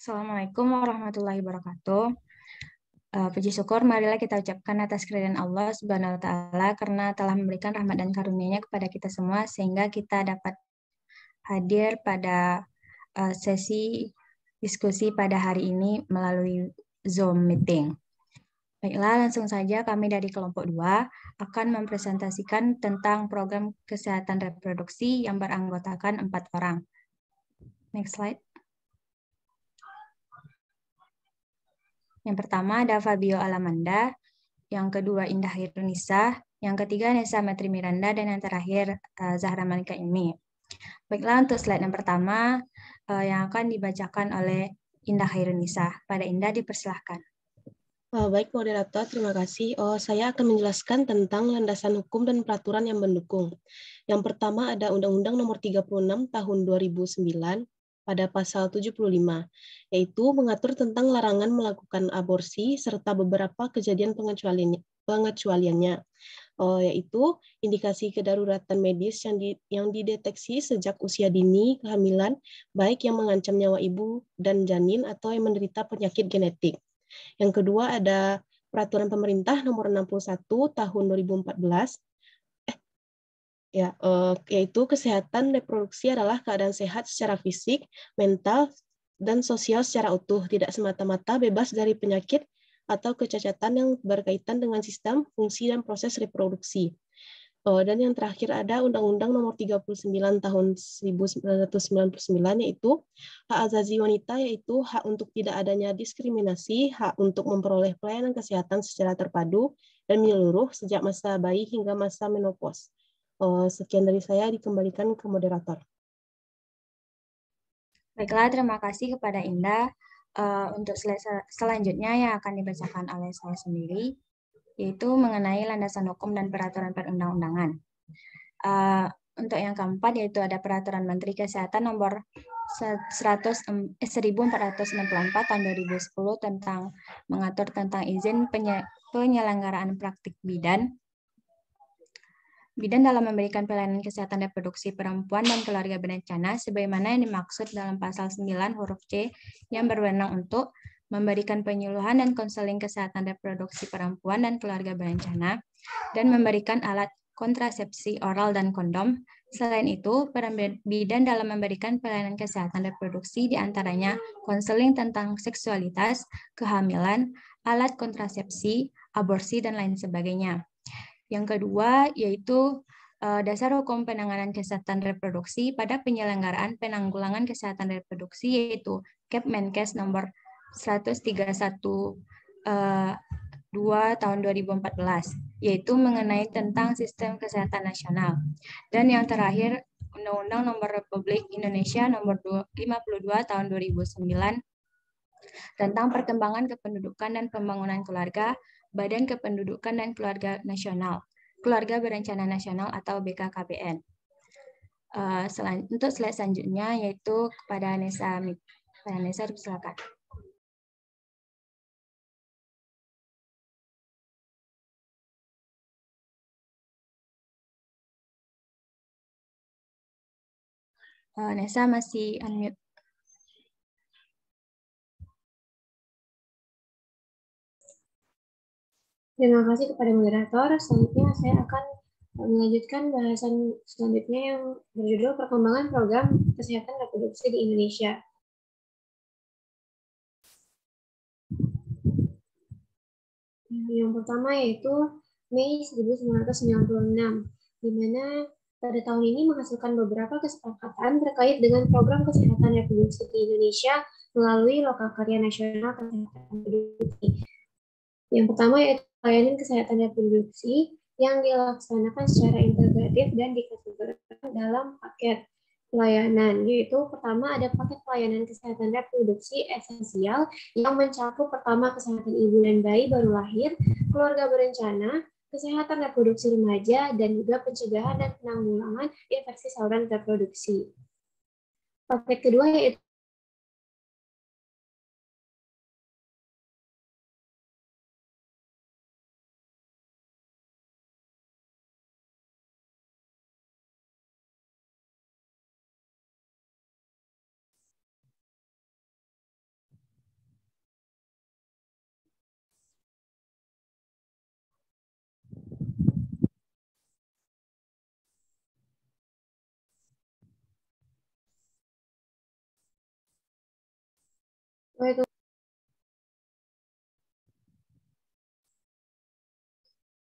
Assalamualaikum warahmatullahi wabarakatuh. Puji syukur marilah kita ucapkan atas kehadiran Allah Subhanahu wa taala karena telah memberikan rahmat dan karunia-Nya kepada kita semua sehingga kita dapat hadir pada sesi diskusi pada hari ini melalui Zoom meeting. Baiklah, langsung saja kami dari kelompok 2 akan mempresentasikan tentang program kesehatan reproduksi yang beranggotakan 4 orang. Next slide. Yang pertama ada Fabio Alamanda, yang kedua Indah Hirunisa, yang ketiga Nessa Metri Miranda, dan yang terakhir Zahra Malika Ilmi. Baiklah, untuk slide yang pertama yang akan dibacakan oleh Indah Hirunisa. Pada Indah dipersilahkan. Baik, moderator, terima kasih. Saya akan menjelaskan tentang landasan hukum dan peraturan yang mendukung. Yang pertama ada Undang-Undang Nomor 36 Tahun 2009 pada pasal 75, yaitu mengatur tentang larangan melakukan aborsi serta beberapa kejadian pengecualiannya, yaitu indikasi kedaruratan medis yang dideteksi sejak usia dini kehamilan, baik yang mengancam nyawa ibu dan janin atau yang menderita penyakit genetik. Yang kedua ada Peraturan Pemerintah Nomor 61 Tahun 2014, yaitu kesehatan reproduksi adalah keadaan sehat secara fisik, mental, dan sosial secara utuh, tidak semata-mata bebas dari penyakit atau kecacatan yang berkaitan dengan sistem, fungsi, dan proses reproduksi. Dan yang terakhir ada Undang-Undang Nomor 39 Tahun 1999, yaitu hak asasi wanita, yaitu hak untuk tidak adanya diskriminasi, hak untuk memperoleh pelayanan kesehatan secara terpadu dan menyeluruh sejak masa bayi hingga masa menopause. Sekian dari saya, dikembalikan ke moderator. Baiklah, terima kasih kepada Indah. Untuk slide selanjutnya yang akan dibacakan oleh saya sendiri, yaitu mengenai landasan hukum dan peraturan perundang-undangan. Untuk yang keempat, yaitu ada Peraturan Menteri Kesehatan Nomor 1464 Tahun 2010 tentang mengatur tentang izin penyelenggaraan praktik bidan dalam memberikan pelayanan kesehatan reproduksi perempuan dan keluarga berencana sebagaimana yang dimaksud dalam pasal 9 huruf C yang berwenang untuk memberikan penyuluhan dan konseling kesehatan reproduksi perempuan dan keluarga berencana dan memberikan alat kontrasepsi oral dan kondom. Selain itu, peran bidan dalam memberikan pelayanan kesehatan reproduksi diantaranya konseling tentang seksualitas, kehamilan, alat kontrasepsi, aborsi, dan lain sebagainya. Yang kedua, yaitu dasar hukum penanganan kesehatan reproduksi pada penyelenggaraan penanggulangan kesehatan reproduksi, yaitu Kepmenkes nomor 131 tahun 2014, yaitu mengenai tentang sistem kesehatan nasional. Dan yang terakhir, Undang-Undang Nomor Republik Indonesia nomor 52 tahun 2009 tentang perkembangan kependudukan dan pembangunan keluarga, Badan Kependudukan dan Keluarga Nasional, Keluarga Berencana Nasional atau BKKBN. Untuk slide selanjutnya yaitu kepada Nessa. Nessa, silakan. Nessa masih unmute. Terima kasih kepada moderator. Selanjutnya saya akan melanjutkan bahasan selanjutnya yang berjudul Perkembangan Program Kesehatan Reproduksi di Indonesia. Yang pertama yaitu Mei 1996, di mana pada tahun ini menghasilkan beberapa kesepakatan terkait dengan program kesehatan reproduksi di Indonesia melalui Lokakarya Nasional Kesehatan Reproduksi. Yang pertama yaitu pelayanan kesehatan reproduksi yang dilaksanakan secara integratif dan dikategorikan dalam paket pelayanan, yaitu pertama ada paket pelayanan kesehatan reproduksi esensial yang mencakup pertama kesehatan ibu dan bayi baru lahir, keluarga berencana, kesehatan reproduksi remaja, dan juga pencegahan dan penanggulangan infeksi saluran reproduksi. Paket kedua yaitu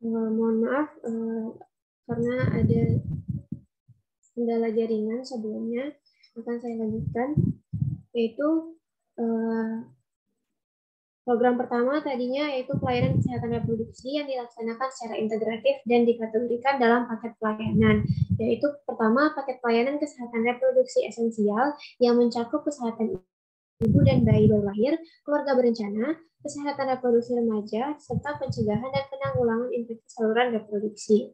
Mohon maaf karena ada kendala jaringan sebelumnya, akan saya lanjutkan, yaitu program pertama tadinya yaitu pelayanan kesehatan reproduksi yang dilaksanakan secara integratif dan dikategorikan dalam paket pelayanan, yaitu pertama paket pelayanan kesehatan reproduksi esensial yang mencakup kesehatan ibu dan bayi baru lahir, keluarga berencana, kesehatan reproduksi remaja, serta pencegahan dan penanggulangan infeksi saluran reproduksi.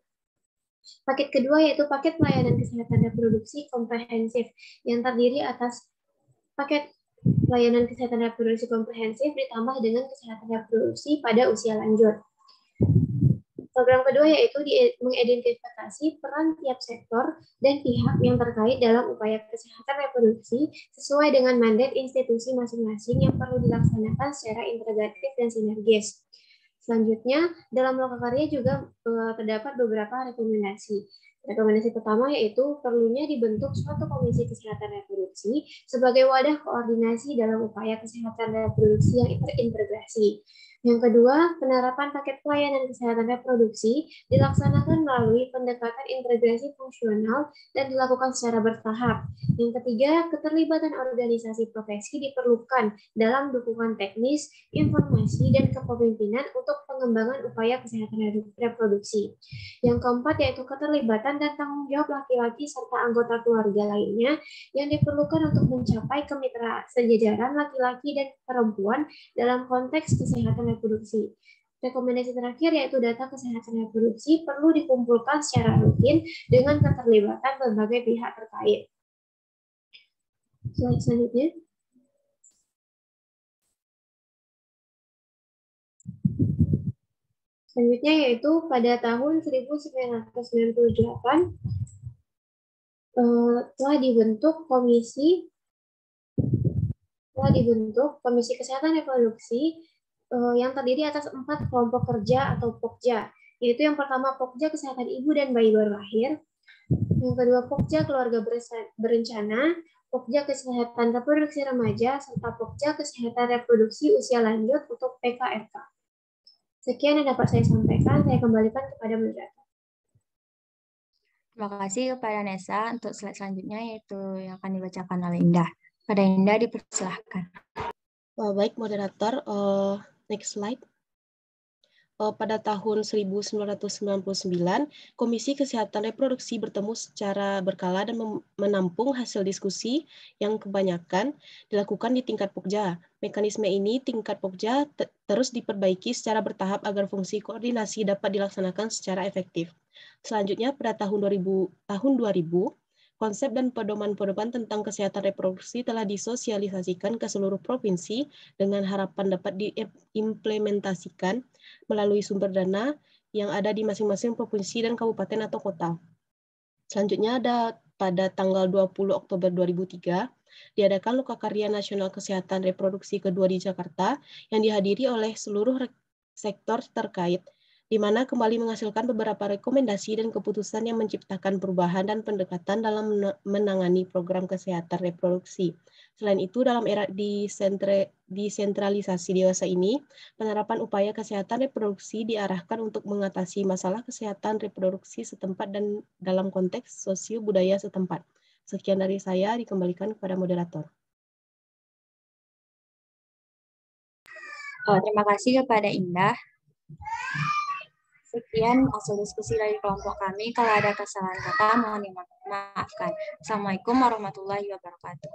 Paket kedua yaitu paket pelayanan kesehatan reproduksi komprehensif yang terdiri atas paket pelayanan kesehatan reproduksi komprehensif ditambah dengan kesehatan reproduksi pada usia lanjut. Program kedua yaitu mengidentifikasi peran tiap sektor dan pihak yang terkait dalam upaya kesehatan reproduksi sesuai dengan mandat institusi masing-masing yang perlu dilaksanakan secara integratif dan sinergis. Selanjutnya, dalam lokakarya juga terdapat beberapa rekomendasi. Rekomendasi pertama yaitu perlunya dibentuk suatu komisi kesehatan reproduksi sebagai wadah koordinasi dalam upaya kesehatan reproduksi yang terintegrasi. Yang kedua, penerapan paket pelayanan kesehatan reproduksi dilaksanakan melalui pendekatan integrasi fungsional dan dilakukan secara bertahap. Yang ketiga, keterlibatan organisasi profesi diperlukan dalam dukungan teknis, informasi, dan kepemimpinan untuk pengembangan upaya kesehatan reproduksi. Yang keempat, yaitu keterlibatan dan tanggung jawab laki-laki serta anggota keluarga lainnya yang diperlukan untuk mencapai kemitraan sejajaran laki-laki dan perempuan dalam konteks kesehatan reproduksi. Rekomendasi terakhir yaitu data kesehatan reproduksi perlu dikumpulkan secara rutin dengan keterlibatan berbagai pihak terkait. Slide selanjutnya. Selanjutnya yaitu pada tahun 1998 telah dibentuk Komisi Kesehatan Reproduksi yang terdiri atas 4 kelompok kerja atau Pokja, yaitu yang pertama Pokja Kesehatan Ibu dan Bayi Baru Lahir, yang kedua Pokja Keluarga Berencana, Pokja Kesehatan Reproduksi Remaja, serta Pokja Kesehatan Reproduksi Usia Lanjut untuk PKRK. Sekian yang dapat saya sampaikan, saya kembalikan kepada moderator. Terima kasih kepada Nesa. Untuk slide selanjutnya yaitu yang akan dibacakan oleh Indah. Pada Indah dipersilahkan. Baik, moderator. Next slide. Pada tahun 1999, Komisi Kesehatan Reproduksi bertemu secara berkala dan menampung hasil diskusi yang kebanyakan dilakukan di tingkat Pokja. Mekanisme ini tingkat Pokja terus diperbaiki secara bertahap agar fungsi koordinasi dapat dilaksanakan secara efektif. Selanjutnya, pada tahun 2000, konsep dan pedoman-pedoman tentang kesehatan reproduksi telah disosialisasikan ke seluruh provinsi dengan harapan dapat diimplementasikan melalui sumber dana yang ada di masing-masing provinsi dan kabupaten atau kota. Selanjutnya ada pada tanggal 20 Oktober 2003, diadakan Lokakarya Nasional Kesehatan Reproduksi kedua di Jakarta yang dihadiri oleh seluruh sektor terkait, di mana kembali menghasilkan beberapa rekomendasi dan keputusan yang menciptakan perubahan dan pendekatan dalam menangani program kesehatan reproduksi. Selain itu, dalam era desentralisasi dewasa ini, penerapan upaya kesehatan reproduksi diarahkan untuk mengatasi masalah kesehatan reproduksi setempat dan dalam konteks sosio-budaya setempat. Sekian dari saya, dikembalikan kepada moderator. Terima kasih kepada Indah. Sekian hasil diskusi dari kelompok kami. Kalau ada kesalahan kata, mohon dimaafkan. Assalamualaikum warahmatullahi wabarakatuh.